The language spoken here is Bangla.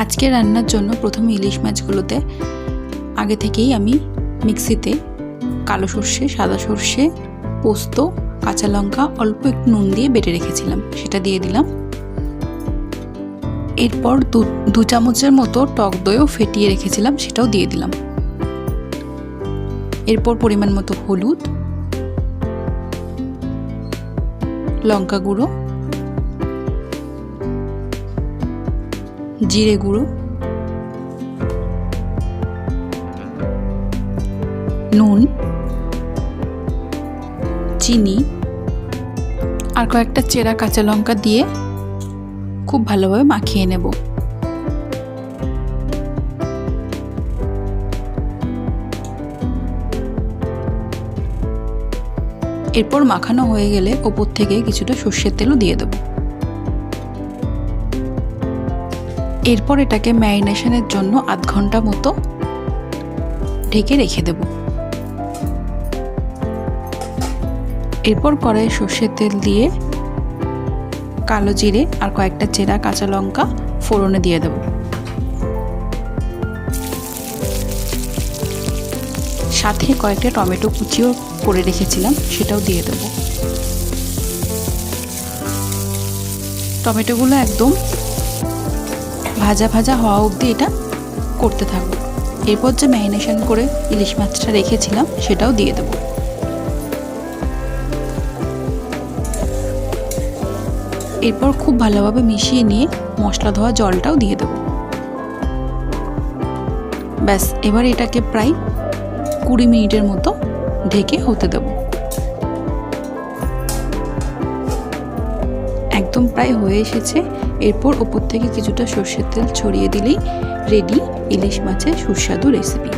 আজকে রান্নার জন্য প্রথমে ইলিশ মাছগুলোতে আগে থেকেই আমি মিক্সিতে কালো সর্ষে, সাদা সর্ষে, পোস্ত, কাঁচা লঙ্কা, অল্প একটু নুন দিয়ে বেটে রেখেছিলাম, সেটা দিয়ে দিলাম। এরপর দু চামচের মতো টক দইও ফেটিয়ে রেখেছিলাম, সেটাও দিয়ে দিলাম। এরপর পরিমাণ মতো হলুদ, লঙ্কা গুঁড়ো, জিরে গুঁড়ো, নুন, চিনি আর কয়েকটা চেরা কাঁচা লঙ্কা দিয়ে খুব ভালোভাবে মাখিয়ে নেব। এরপর মাখানো হয়ে গেলে ওপর থেকে কিছুটা সর্ষের তেলও দিয়ে দেব। এরপর এটাকে ম্যারিনেশনের জন্য আধ ঘন্টা মতো ঢেকে রেখে দেব। এরপর কড়াইয়ে সর্ষের তেল দিয়ে কালো জিরে আর কয়েকটা চেরা কাঁচা লঙ্কা ফোড়নে দিয়ে দেব। সাথে কয়েকটা টমেটো কুচিও করে রেখেছিলাম, সেটাও দিয়ে দেব। টমেটোগুলো একদম ভাজা ভাজা হওয়া অবধি এটা করতে থাকবো। এরপর যে ম্যারিনেশন করে ইলিশ মাছটা রেখেছিলাম সেটাও দিয়ে দেব। এরপর খুব ভালোভাবে মিশিয়ে নিয়ে মশলা ধোয়া জলটাও দিয়ে দেব। ব্যাস, এবার এটাকে প্রায় 20 মিনিটের মতো ঢেকে হতে দেব। একদম প্রায় হয়ে এসেছে। এরপর ওপর থেকে কিছুটা সর্ষের তেল ছড়িয়ে দিলেই রেডি ইলিশ মাছের সুস্বাদু রেসিপি।